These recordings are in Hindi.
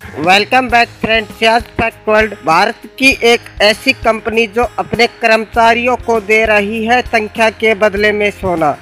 Welcome back friends. आज फैक्ट वर्ल्ड भारत की एक ऐसी कंपनी जो अपने कर्मचारियों को दे रही है संख्या के बदले में सोना।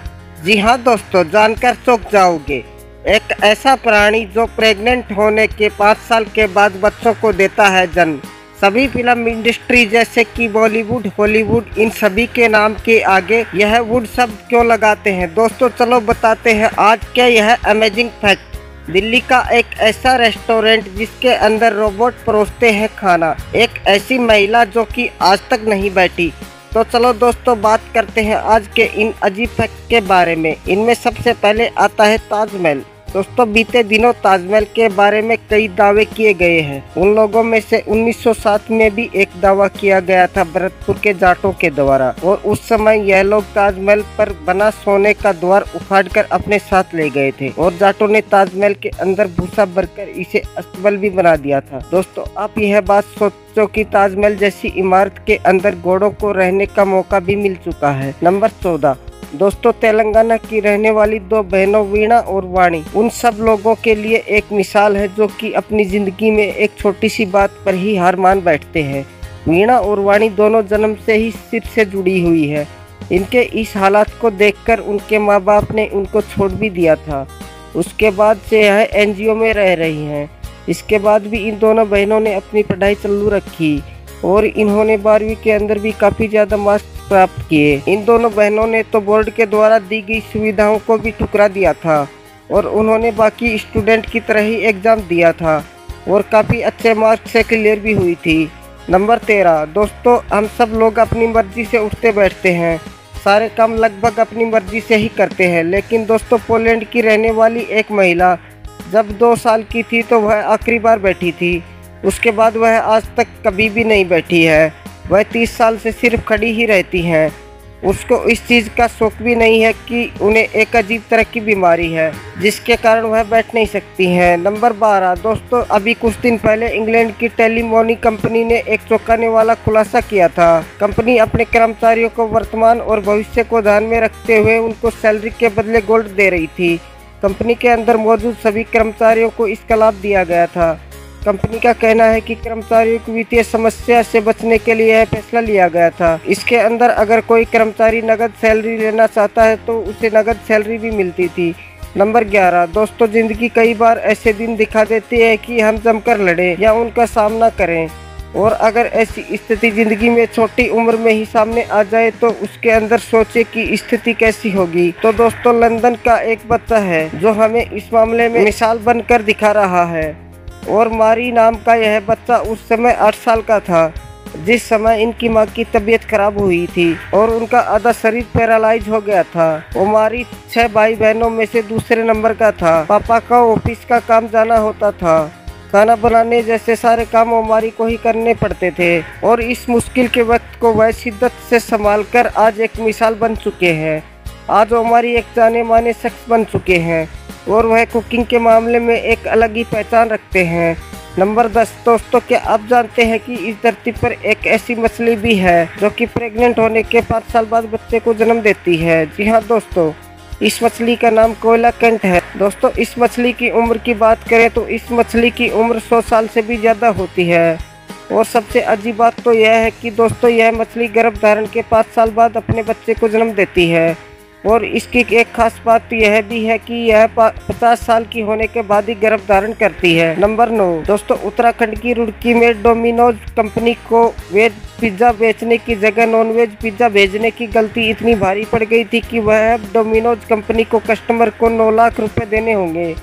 जी हाँ दोस्तों, जानकर चौंक जाओगे। एक ऐसा प्राणी जो प्रेग्नेंट होने के 5 साल के बाद बच्चों को देता है जन्म। सभी फिल्म इंडस्ट्री जैसे कि बॉलीवुड, हॉलीवुड, इन सभी के नाम के आगे यह वुड शब्द क्यों लगाते हैं दोस्तों, चलो बताते हैं आज के यह अमेजिंग फैक्ट। दिल्ली का एक ऐसा रेस्टोरेंट जिसके अंदर रोबोट परोसते हैं खाना, एक ऐसी महिला जो कि आज तक नहीं बैठी। तो चलो दोस्तों, बात करते हैं आज के इन अजीब फैक्ट के बारे में। इनमें सबसे पहले आता है ताजमहल। दोस्तों, बीते दिनों ताजमहल के बारे में कई दावे किए गए हैं। उन लोगों में से 1907 में भी एक दावा किया गया था भरतपुर के जाटों के द्वारा, और उस समय यह लोग ताजमहल पर बना सोने का द्वार उखाड़कर अपने साथ ले गए थे, और जाटों ने ताजमहल के अंदर भूसा भरकर इसे अस्तबल भी बना दिया था। दोस्तों, आप यह बात सोचो कि ताजमहल जैसी इमारत के अंदर घोड़ों को रहने का मौका भी मिल चुका है। नंबर 14 दोस्तों, तेलंगाना की रहने वाली दो बहनों वीणा और वाणी उन सब लोगों के लिए एक मिसाल है जो कि अपनी जिंदगी में एक छोटी सी बात पर ही हार मान बैठते हैं। वीणा और वाणी दोनों जन्म से ही सिर से जुड़ी हुई है। इनके इस हालात को देखकर उनके माँ बाप ने उनको छोड़ भी दिया था। उसके बाद से यह एनजीओ में रह रही हैं। इसके बाद भी इन दोनों बहनों ने अपनी पढ़ाई चालू रखी और इन्होंने 12वीं के अंदर भी काफ़ी ज़्यादा मार्क्स प्राप्त किए। इन दोनों बहनों ने तो बोर्ड के द्वारा दी गई सुविधाओं को भी ठुकरा दिया था और उन्होंने बाकी स्टूडेंट की तरह ही एग्ज़ाम दिया था और काफ़ी अच्छे मार्क्स से क्लियर भी हुई थी। नंबर 13 दोस्तों, हम सब लोग अपनी मर्जी से उठते बैठते हैं, सारे काम लगभग अपनी मर्जी से ही करते हैं। लेकिन दोस्तों, पोलैंड की रहने वाली एक महिला जब 2 साल की थी तो वह आखिरी बार बैठी थी। उसके बाद वह आज तक कभी भी नहीं बैठी है। वह 30 साल से सिर्फ खड़ी ही रहती हैं। उसको इस चीज़ का शौक भी नहीं है कि उन्हें एक अजीब तरह की बीमारी है जिसके कारण वह बैठ नहीं सकती हैं। नंबर 12 दोस्तों, अभी कुछ दिन पहले इंग्लैंड की टेलीमोनी कंपनी ने एक चौंकाने वाला खुलासा किया था। कंपनी अपने कर्मचारियों को वर्तमान और भविष्य को ध्यान में रखते हुए उनको सैलरी के बदले गोल्ड दे रही थी। कंपनी के अंदर मौजूद सभी कर्मचारियों को इसका लाभ दिया गया था। कंपनी का कहना है कि कर्मचारियों की वित्तीय समस्या से बचने के लिए यह फैसला लिया गया था। इसके अंदर अगर कोई कर्मचारी नगद सैलरी लेना चाहता है तो उसे नगद सैलरी भी मिलती थी। नंबर 11 दोस्तों, जिंदगी कई बार ऐसे दिन दिखा देती है कि हम जमकर लड़ें या उनका सामना करें, और अगर ऐसी स्थिति जिंदगी में छोटी उम्र में ही सामने आ जाए तो उसके अंदर सोचे कि स्थिति कैसी होगी। तो दोस्तों, लंदन का एक बच्चा है जो हमें इस मामले में मिसाल बनकर दिखा रहा है, और मारी नाम का यह बच्चा उस समय 8 साल का था जिस समय इनकी मां की तबीयत खराब हुई थी और उनका आधा शरीर पैरालाइज हो गया था। वो मारी 6 भाई बहनों में से दूसरे नंबर का था। पापा का ऑफिस का काम जाना होता था, खाना बनाने जैसे सारे काम ओमारी को ही करने पड़ते थे, और इस मुश्किल के वक्त को वह शिद्दत से संभालकर आज एक मिसाल बन चुके हैं। आज ओमारी एक जाने माने शख्स बन चुके हैं और वह कुकिंग के मामले में एक अलग ही पहचान रखते हैं। नंबर 10 दोस्तों, क्या आप जानते हैं कि इस धरती पर एक ऐसी मछली भी है जो कि प्रेग्नेंट होने के 5 साल बाद बच्चे को जन्म देती है? जी हाँ दोस्तों, इस मछली का नाम कोयला कंठ है। दोस्तों, इस मछली की उम्र की बात करें तो इस मछली की उम्र 100 साल से भी ज़्यादा होती है। और सबसे अजीब बात तो यह है कि दोस्तों, यह मछली गर्भ धारण के 5 साल बाद अपने बच्चे को जन्म देती है, और इसकी एक खास बात यह भी है कि यह 50 साल की होने के बाद ही गर्भ धारण करती है। नंबर 9 दोस्तों, उत्तराखंड की रुड़की में डोमिनोज कंपनी को वेज पिज्ज़ा बेचने की जगह नॉनवेज पिज्ज़ा भेजने की गलती इतनी भारी पड़ गई थी कि वह डोमिनोज कंपनी को कस्टमर को 9 लाख रुपए देने होंगे।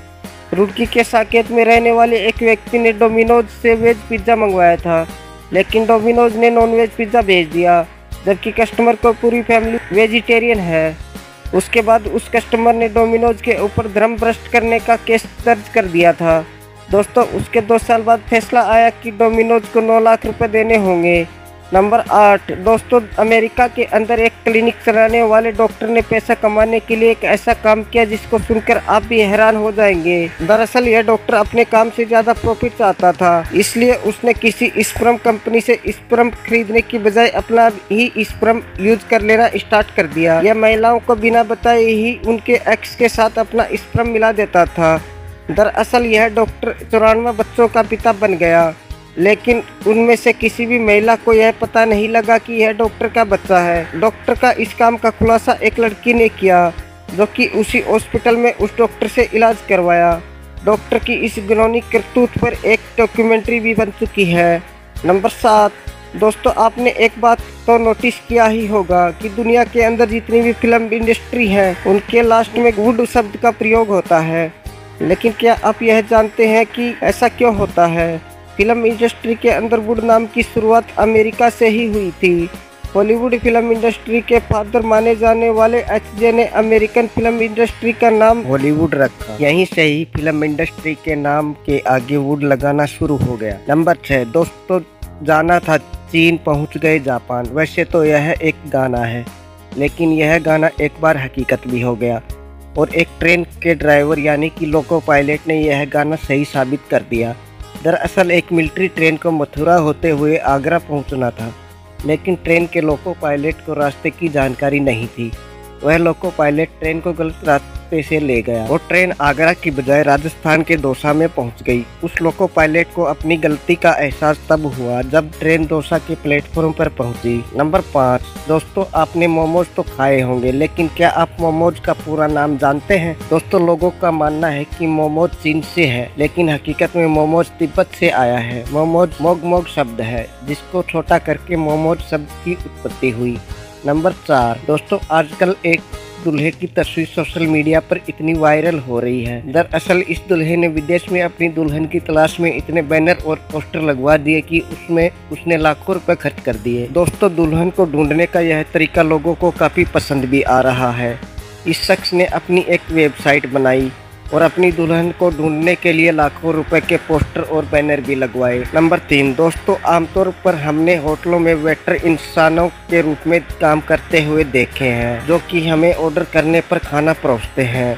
रुड़की के साकेत में रहने वाले एक व्यक्ति ने डोमिनोज से वेज पिज्ज़ा मंगवाया था, लेकिन डोमिनोज ने नॉनवेज पिज्ज़ा भेज दिया, जबकि कस्टमर को पूरी फैमिली वेजिटेरियन है। उसके बाद उस कस्टमर ने डोमिनोज के ऊपर धर्म भ्रष्ट करने का केस दर्ज कर दिया था। दोस्तों, उसके 2 साल बाद फैसला आया कि डोमिनोज को 9 लाख रुपए देने होंगे। नंबर 8 दोस्तों, अमेरिका के अंदर एक क्लिनिक चलाने वाले डॉक्टर ने पैसा कमाने के लिए एक ऐसा काम किया जिसको सुनकर आप भी हैरान हो जाएंगे। दरअसल यह डॉक्टर अपने काम से ज़्यादा प्रॉफिट चाहता था, इसलिए उसने किसी स्पर्म कंपनी से स्पर्म खरीदने की बजाय अपना ही स्पर्म यूज कर लेना स्टार्ट कर दिया। यह महिलाओं को बिना बताए ही उनके एक्स के साथ अपना स्पर्म मिला देता था। दरअसल यह डॉक्टर 94 बच्चों का पिता बन गया, लेकिन उनमें से किसी भी महिला को यह पता नहीं लगा कि यह डॉक्टर का बच्चा है। डॉक्टर का इस काम का खुलासा एक लड़की ने किया, जो कि उसी हॉस्पिटल में उस डॉक्टर से इलाज करवाया। डॉक्टर की इस घिनौनी करतूत पर एक डॉक्यूमेंट्री भी बन चुकी है। नंबर 7, दोस्तों आपने एक बात तो नोटिस किया ही होगा कि दुनिया के अंदर जितनी भी फिल्म इंडस्ट्री है, उनके लास्ट में वुड शब्द का प्रयोग होता है। लेकिन क्या आप यह जानते हैं कि ऐसा क्यों होता है? फिल्म इंडस्ट्री के अंदर वुड नाम की शुरुआत अमेरिका से ही हुई थी। हॉलीवुड फिल्म इंडस्ट्री के फादर माने जाने वाले एचजे ने अमेरिकन फिल्म इंडस्ट्री का नाम हॉलीवुड रखा। यहीं से ही फिल्म इंडस्ट्री के नाम के आगे वुड लगाना शुरू हो गया। नंबर 6, दोस्तों जाना था चीन पहुंच गए जापान। वैसे तो यह एक गाना है, लेकिन यह गाना एक बार हकीकत भी हो गया और एक ट्रेन के ड्राइवर यानी कि लोको पायलट ने यह गाना सही साबित कर दिया। दरअसल एक मिलिट्री ट्रेन को मथुरा होते हुए आगरा पहुंचना था, लेकिन ट्रेन के लोको पायलट को रास्ते की जानकारी नहीं थी। वह लोको पायलट ट्रेन को गलत रास्ते से ले गया और ट्रेन आगरा की बजाय राजस्थान के दौसा में पहुंच गई। उस लोको पायलट को अपनी गलती का एहसास तब हुआ जब ट्रेन दौसा के प्लेटफॉर्म पर पहुंची। नंबर 5, दोस्तों आपने मोमोज तो खाए होंगे, लेकिन क्या आप मोमोज का पूरा नाम जानते हैं? दोस्तों लोगों का मानना है कि मोमोज चीन से है, लेकिन हकीकत में मोमोज तिब्बत से आया है। मोमोज मोग मोग शब्द है, जिसको छोटा करके मोमोज शब्द की उत्पत्ति हुई। नंबर 4, दोस्तों आजकल एक दूल्हे की तस्वीर सोशल मीडिया पर इतनी वायरल हो रही है। दरअसल इस दूल्हे ने विदेश में अपनी दुल्हन की तलाश में इतने बैनर और पोस्टर लगवा दिए कि उसने लाखों रुपए खर्च कर दिए। दोस्तों दुल्हन को ढूंढने का यह तरीका लोगों को काफ़ी पसंद भी आ रहा है। इस शख्स ने अपनी एक वेबसाइट बनाई और अपनी दुल्हन को ढूंढने के लिए लाखों रुपए के पोस्टर और बैनर भी लगवाए। नंबर 3, दोस्तों आमतौर पर हमने होटलों में वेटर इंसानों के रूप में काम करते हुए देखे हैं, जो कि हमें ऑर्डर करने पर खाना परोसते हैं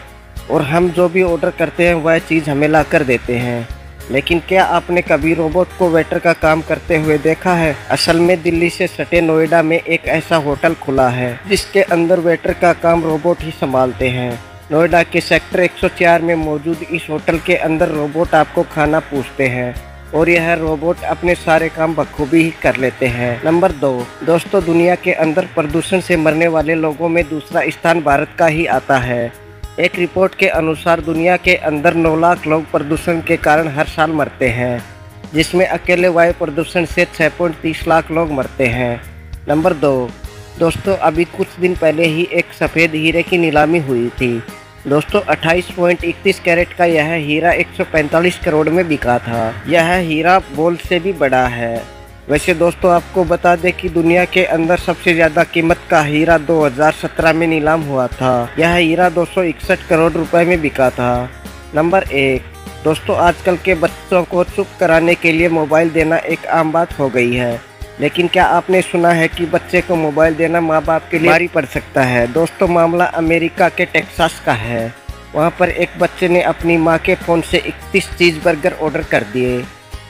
और हम जो भी ऑर्डर करते हैं वह चीज़ हमें ला कर देते हैं। लेकिन क्या आपने कभी रोबोट को वेटर का काम करते हुए देखा है? असल में दिल्ली से सटे नोएडा में एक ऐसा होटल खुला है जिसके अंदर वेटर का काम रोबोट ही संभालते हैं। नोएडा के सेक्टर 104 में मौजूद इस होटल के अंदर रोबोट आपको खाना पूछते हैं और यह रोबोट अपने सारे काम बखूबी ही कर लेते हैं। नंबर 2, दोस्तों दुनिया के अंदर प्रदूषण से मरने वाले लोगों में दूसरा स्थान भारत का ही आता है। एक रिपोर्ट के अनुसार दुनिया के अंदर 9 लाख लोग प्रदूषण के कारण हर साल मरते हैं, जिसमें अकेले वायु प्रदूषण से 6.30 लाख लोग मरते हैं। नंबर 2, दोस्तों अभी कुछ दिन पहले ही एक सफ़ेद हीरे की नीलामी हुई थी। दोस्तों 28.31 कैरेट का यह हीरा 145 करोड़ में बिका था। यह हीरा गोल्ड से भी बड़ा है। वैसे दोस्तों आपको बता दें कि दुनिया के अंदर सबसे ज़्यादा कीमत का हीरा 2017 में नीलाम हुआ था। यह हीरा 261 करोड़ रुपए में बिका था। नंबर 1, दोस्तों आजकल के बच्चों को चुप कराने के लिए मोबाइल देना एक आम बात हो गई है, लेकिन क्या आपने सुना है कि बच्चे को मोबाइल देना माँ बाप के लिए भारी पड़ सकता है? दोस्तों मामला अमेरिका के टेक्सास का है। वहाँ पर एक बच्चे ने अपनी माँ के फ़ोन से 31 चीज़ बर्गर ऑर्डर कर दिए।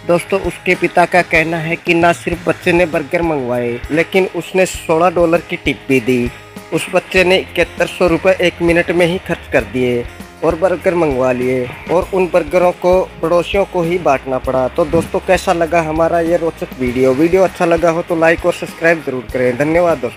दोस्तों उसके पिता का कहना है कि न सिर्फ बच्चे ने बर्गर मंगवाए, लेकिन उसने $16 की टिप भी दी। उस बच्चे ने 7100 रुपये 1 मिनट में ही खर्च कर दिए और बर्गर मंगवा लिए और उन बर्गरों को पड़ोसियों को ही बांटना पड़ा। तो दोस्तों कैसा लगा हमारा ये रोचक वीडियो अच्छा लगा हो तो लाइक और सब्सक्राइब जरूर करें। धन्यवाद दोस्तों।